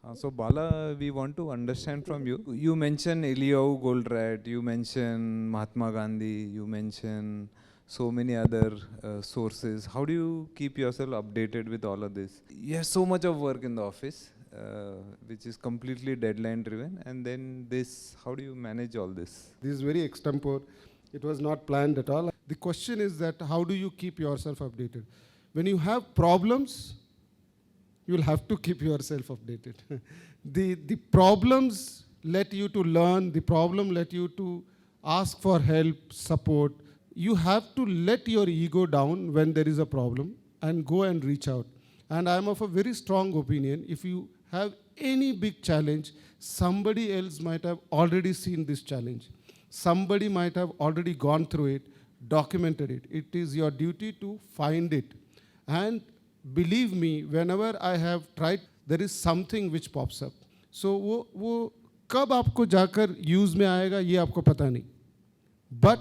So Bala, we want to understand from you. You mentioned Eliyahu Goldratt, you mentioned Mahatma Gandhi, you mentioned so many other sources. How do you keep yourself updated with all of this? You have so much of work in the office, which is completely deadline driven. And then this, how do you manage all this? This is very extempore. It was not planned at all. The question is that how do you keep yourself updated? When you have problems, you will have to keep yourself updated. the problems let you to learn, the problem let you to ask for help, support. You have to let your ego down when there is a problem and go and reach out. And I am of a very strong opinion, if you have any big challenge, somebody else might have already seen this challenge. Somebody might have already gone through it, documented it. It is your duty to find it. And believe me, whenever I have tried, there is something which pops up. So वो कब आपको जाकर use में आएगा ये आपको पता नहीं, बट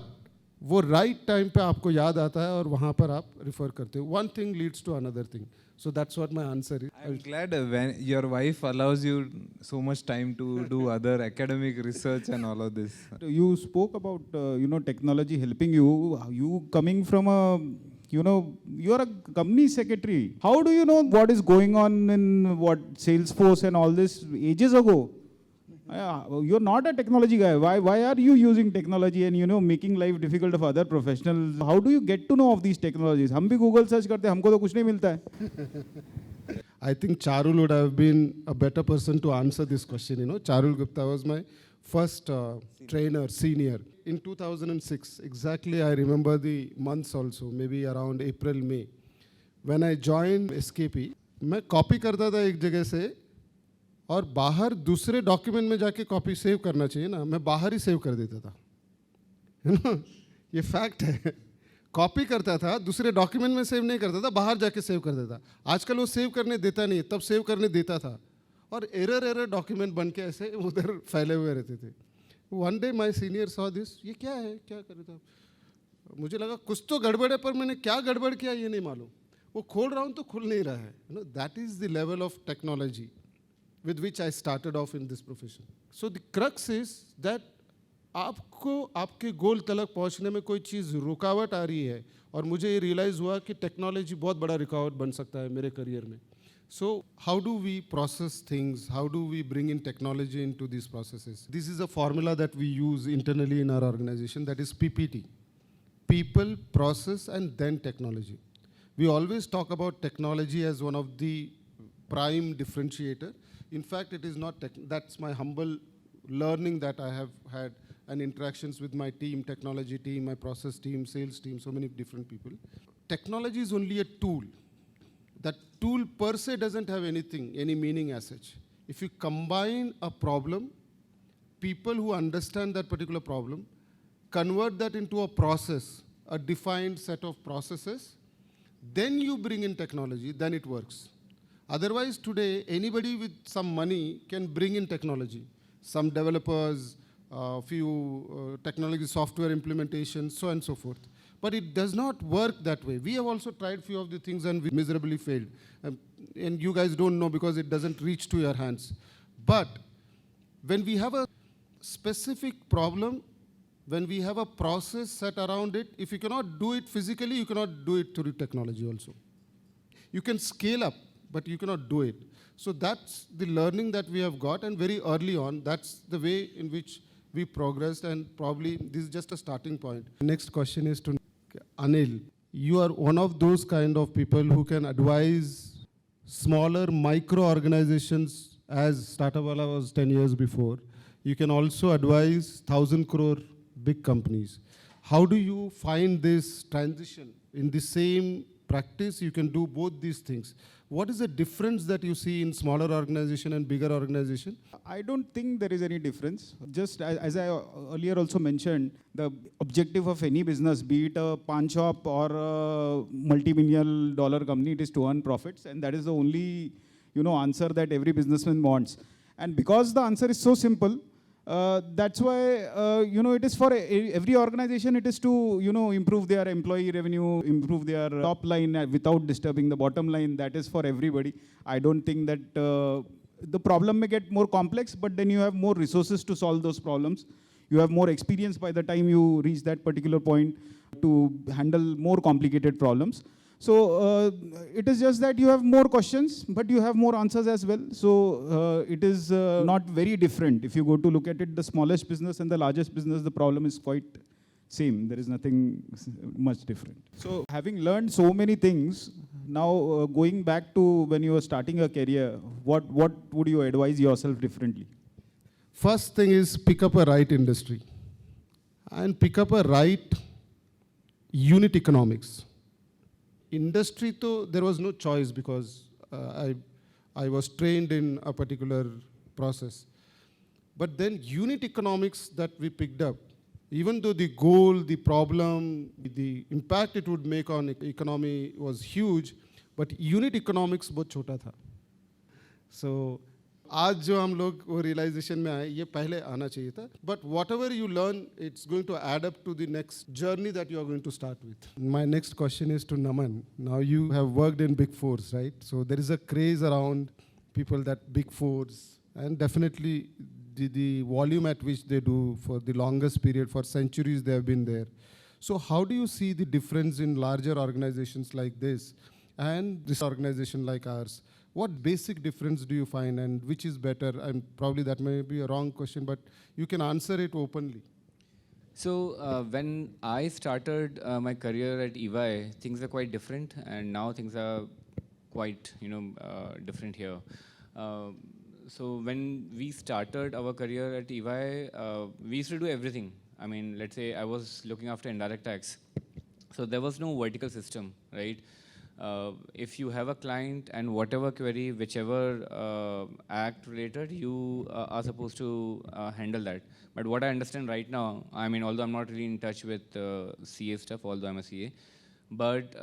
वो राइट टाइम पे आपको याद आता है और वहाँ पर आप रिफर करते हो. One thing leads to another thing. So that's what my answer is. I'm glad when your wife allows you so much time to do other academic research and all of this. You spoke about technology helping you. You coming from a you're a company secretary. How do you know what is going on in what Salesforce and all this ages ago? You're not a technology guy. Why are you using technology and making life difficult of other professionals? How do you get to know of these technologies? हम भी Google search करते हैं, हमको तो कुछ नहीं मिलता है. I think Charul would have been a better person to answer this question. Charul Gupta was my first trainer, senior. In 2006, exactly I remember the months also, maybe around April, May. When I joined SKP, मैं copy करता था एक जगह से और बाहर दूसरे document में जाके कॉपी सेव करना चाहिए ना, मैं बाहर ही सेव कर देता था. ये फैक्ट है. कॉपी करता था, दूसरे डॉक्यूमेंट में सेव नहीं करता था, बाहर जाके सेव कर देता. आजकल वो सेव करने देता नहीं, तब सेव करने देता था. और एरर डॉक्यूमेंट बन के ऐसे उधर फैले हुए रहते थे. One day my senior saw this, ये क्या है, क्या कर रहे थे. मुझे लगा कुछ तो गड़बड़ है, पर मैंने क्या गड़बड़ किया ये नहीं मालूम. वो खोल रहा हूँ तो खुल नहीं रहा है. That is the level of technology with which I started off in this profession. So the crux is that आपको आपके गोल तक पहुंचने में कोई चीज़ रुकावट आ रही है, और मुझे ये रियलाइज़ हुआ कि टेक्नोलॉजी बहुत बड़ा रुकावट बन सकता है मेरे करियर में. So how do we process things? How do we bring in technology into these processes? This is a formula that we use internally in our organization, that is PPT. People, process, and then technology. We always talk about technology as one of the prime differentiator. In fact, it is not that's my humble learning that I have had and interactions with my team, technology team, my process team, sales team, so many different people. Technology is only a tool. That tool per se doesn't have any meaning as such. If you combine a problem, people who understand that particular problem, convert that into a process, a defined set of processes, then you bring in technology, then it works. Otherwise, today, anybody with some money can bring in technology. Some developers, a few technology software implementations, so on and so forth. But it does not work that way. We have also tried few of the things and we miserably failed. And you guys don't know because it doesn't reach to your hands. But when we have a specific problem, when we have a process set around it, if you cannot do it physically, you cannot do it through technology also. You can scale up, but you cannot do it. So that's the learning that we have got, and very early on, that's the way in which we progressed, and probably this is just a starting point. Next question is to Anil. You are one of those kind of people who can advise smaller micro organizations, as Startupwala was 10 years before. You can also advise 1,000 crore big companies. How do you find this transition? In the same practice, you can do both these things. What is the difference that you see in smaller organization and bigger organization? I don't think there is any difference. Just as I earlier also mentioned, the objective of any business, be it a pawn shop or a multi-million dollar company, it is to earn profits, and that is the only answer that every businessman wants. And because the answer is so simple, that's why it is for every organization. It is to improve their employee revenue, improve their top line without disturbing the bottom line. That is for everybody. I don't think that the problem may get more complex, but then you have more resources to solve those problems. You have more experience by the time you reach that particular point to handle more complicated problems. So it is just that you have more questions, but you have more answers as well. So it is not very different. If you go to look at it, the smallest business and the largest business, the problem is quite same. There is nothing much different. So having learned so many things, now going back to when you were starting a career, what would you advise yourself differently? First thing is pick up a right industry and pick up a right unit economics. Industry, though, there was no choice because I was trained in a particular process. But then unit economics that we picked up, even though the goal, the problem, the impact it would make on economy was huge, but unit economics बहुत छोटा था. So आज जो हम लोग वो realization में आए, ये पहले आना चाहिए था. But whatever you learn, it's going to add up to the next journey that you are going to start with. My next question is to Naman. Now you have worked in Big Fours, right? So there is a craze around people that Big Fours, and definitely the volume at which they do for the longest period, for centuries they have been there. So how do you see the difference in larger organizations like this and this organization like ours? What basic difference do you find and which is better? And probably that may be a wrong question, but you can answer it openly. So when I started my career at EY, things are quite different, and now things are quite different here. So when we started our career at EY, we used to do everything. I mean, let's say I was looking after indirect tax. So there was no vertical system, right? If you have a client and whatever query, whichever act related, you are supposed to handle that. But what I understand right now, I mean, although I'm not really in touch with CA stuff, although I'm a CA, but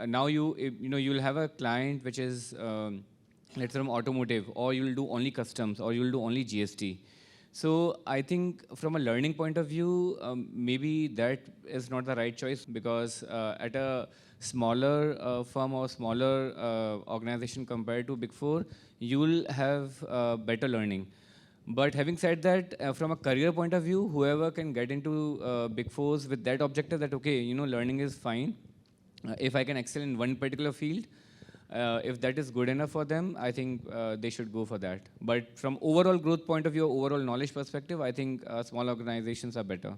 now you'll have a client which is let's say from automotive, or you'll do only customs, or you'll do only GST. So I think from a learning point of view, maybe that is not the right choice, because at a smaller firm or smaller organization compared to Big Four, you will have better learning. But having said that, from a career point of view, whoever can get into Big Fours with that objective that, okay, learning is fine. If I can excel in one particular field, if that is good enough for them, I think they should go for that. But from overall growth point of view, overall knowledge perspective, I think small organizations are better.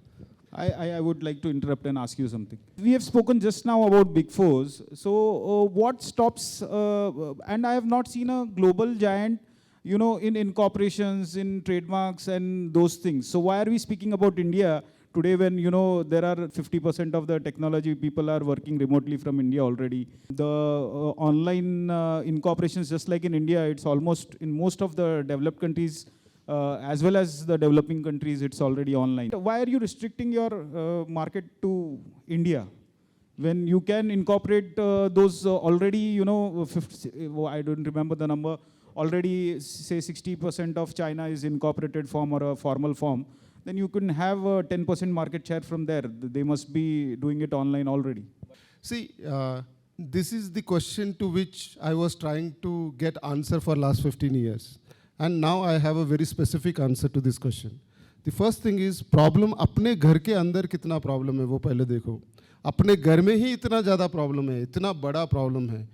I would like to interrupt and ask you something. We have spoken just now about Big Fours. So what stops, and I have not seen a global giant, in incorporations, in trademarks and those things. So why are we speaking about India today when, there are 50% of the technology people are working remotely from India already? The online incorporations, just like in India, it's almost in most of the developed countries, as well as the developing countries, it's already online. Why are you restricting your market to India when you can incorporate those already, 50, I don't remember the number, already say 60% of China is incorporated form or a formal form, then you can have a 10% market share from there. They must be doing it online already. See, this is the question to which I was trying to get answer for last 15 years. And now I have a very specific answer to this question. The first thing is problem अपने घर के अंदर कितना problem है वो पहले देखो. अपने घर में ही इतना ज़्यादा problem है, इतना बड़ा problem है.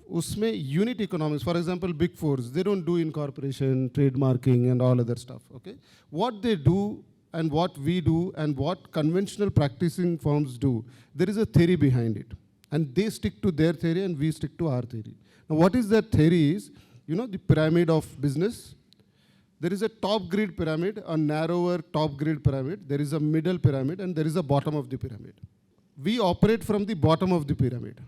उसमें unit economics, for example, Big Fours, they don't do incorporation, trademarking and all other stuff. Okay, what they do and what we do and what conventional practicing firms do, there is a theory behind it, and they stick to their theory and we stick to our theory. Now, what is that theory is, the pyramid of business. There is a top grid pyramid, a narrower top grid pyramid. There is a middle pyramid, and there is a bottom of the pyramid. We operate from the bottom of the pyramid,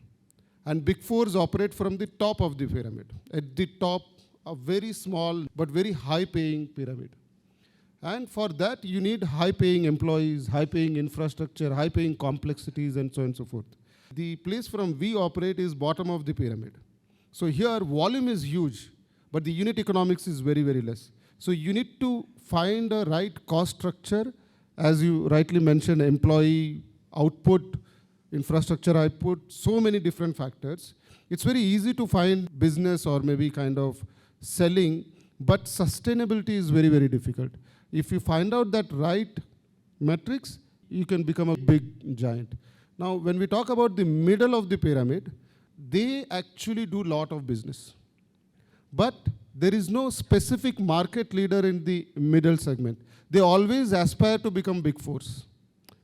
and Big Fours operate from the top of the pyramid. At the top, a very small but very high-paying pyramid. And for that, you need high-paying employees, high-paying infrastructure, high-paying complexities, and so on and so forth. The place from we operate is bottom of the pyramid. So here, volume is huge, but the unit economics is very, very less. So you need to find a right cost structure, as you rightly mentioned, employee output, infrastructure output, so many different factors. It's very easy to find business or maybe kind of selling but sustainability is very, very difficult. If you find out that right metrics, you can become a big giant. Now, when we talk about the middle of the pyramid, they actually do a lot of business. But there is no specific market leader in the middle segment. They always aspire to become big fours.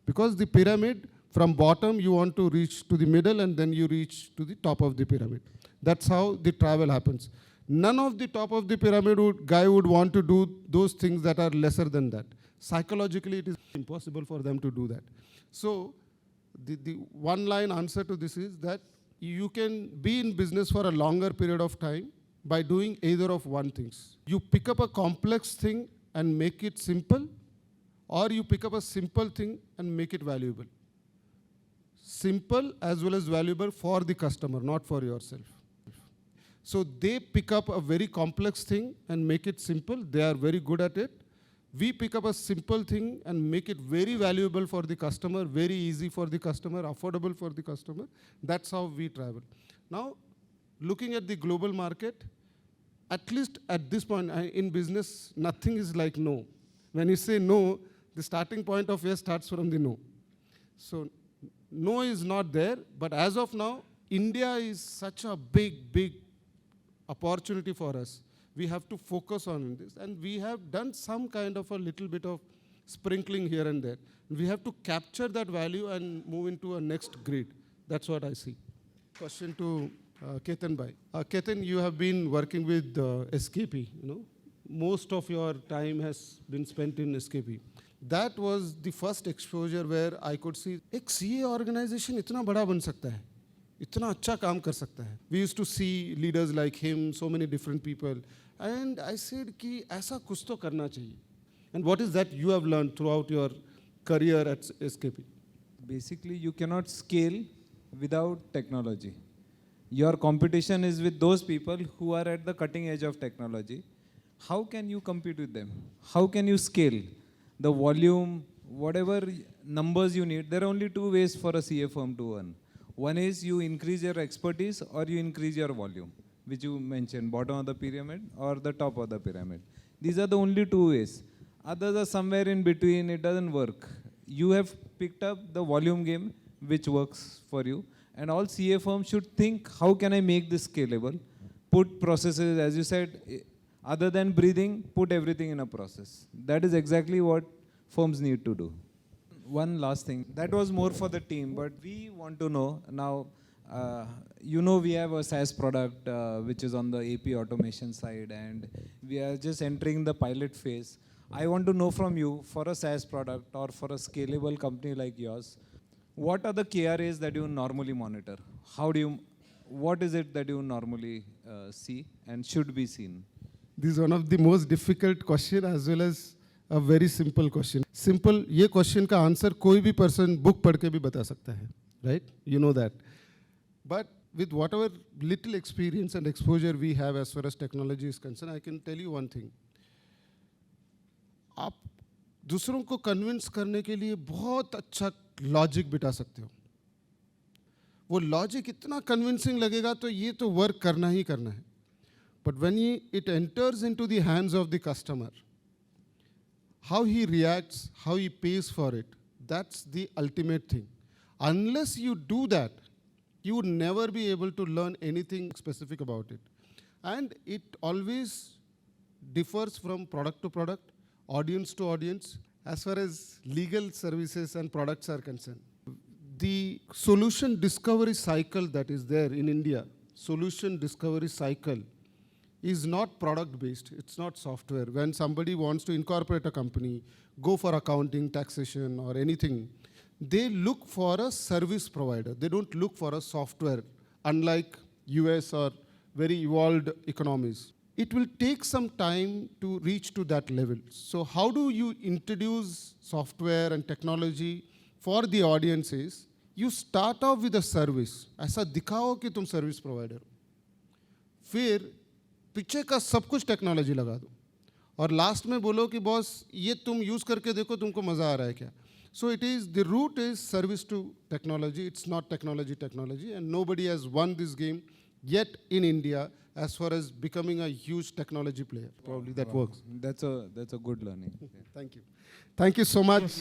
Because the pyramid, from bottom, you want to reach to the middle, and then you reach to the top of the pyramid. That's how the travel happens. None of the top of the pyramid guy would want to do those things that are lesser than that. Psychologically, it is impossible for them to do that. So the one-line answer to this is that you can be in business for a longer period of time by doing either of one things. You pick up a complex thing and make it simple, or you pick up a simple thing and make it valuable. Simple as well as valuable for the customer, not for yourself. So they pick up a very complex thing and make it simple. They are very good at it. We pick up a simple thing and make it very valuable for the customer, very easy for the customer, affordable for the customer. That's how we travel. Now, looking at the global market, at least at this point in business, nothing is like no. When you say no, the starting point of yes starts from the no. So no is not there, but as of now, India is such a big opportunity for us. We have to focus on this, and we have done some kind of a little bit of sprinkling here and there. We have to capture that value and move into a next grade. That's what I see. Question to Kethaan bhai. Kethaan, you have been working with SKP, Most of your time has been spent in SKP. That was the first exposure where I could see, एक CA organization इतना बड़ा बन सकता है, इतना अच्छा काम कर सकता है. We used to see leaders like him, so many different people, and I said कि ऐसा कुछ तो करना चाहिए. And what is that you have learned throughout your career at SKP? Basically, you cannot scale without technology. Your competition is with those people who are at the cutting edge of technology. How can you compete with them? How can you scale? The volume, whatever numbers you need, there are only two ways for a CA firm to earn. One is you increase your expertise or you increase your volume, which you mentioned, bottom of the pyramid or the top of the pyramid. These are the only two ways. Others are somewhere in between, it doesn't work. You have picked up the volume game, which works for you. And all CA firms should think, how can I make this scalable? Put processes, as you said, other than breathing, put everything in a process. That is exactly what firms need to do. One last thing, that was more for the team, but we want to know now, we have a SaaS product which is on the AP automation side, and we are just entering the pilot phase. I want to know from you, for a SaaS product or for a scalable company like yours, what are the KRAs that you normally monitor? What is it that you normally see and should be seen? This is one of the most difficult question as well as a very simple question. Simple, ये question का answer कोई भी person book पढ़ के भी बता सकता है, right? You know that. But with whatever little experience and exposure we have as far as technology is concerned, I can tell you one thing. आप दूसरों को convince करने के लिए बहुत अच्छा logic बिठा सकते हो. वो logic इतना convincing लगेगा तो ये तो work करना ही करना है. But when it enters into the hands of the customer, how he reacts, how he pays for it, that's the ultimate thing. Unless you do that, you would never be able to learn anything specific about it. And it always differs from product to product, audience to audience, as far as legal services and products are concerned. The solution discovery cycle that is there in India, solution discovery cycle, is not product-based, it's not software. When somebody wants to incorporate a company, go for accounting, taxation, or anything, they look for a service provider. They don't look for a software, unlike US or very evolved economies. It will take some time to reach to that level. So how do you introduce software and technology for the audiences? You start off with a service. ऐसा दिखाओ कि तुम service provider. फिर पीछे का सब कुछ technology लगा दो और लास्ट में बोलो कि बॉस ये तुम यूज़ करके देखो तुमको मज़ा आ रहा है क्या. So it is, the root is service to technology. It's not technology, and nobody has won this game yet in India as far as becoming a huge technology player. Probably that works. That's a good learning. Thank you. Thank you so much.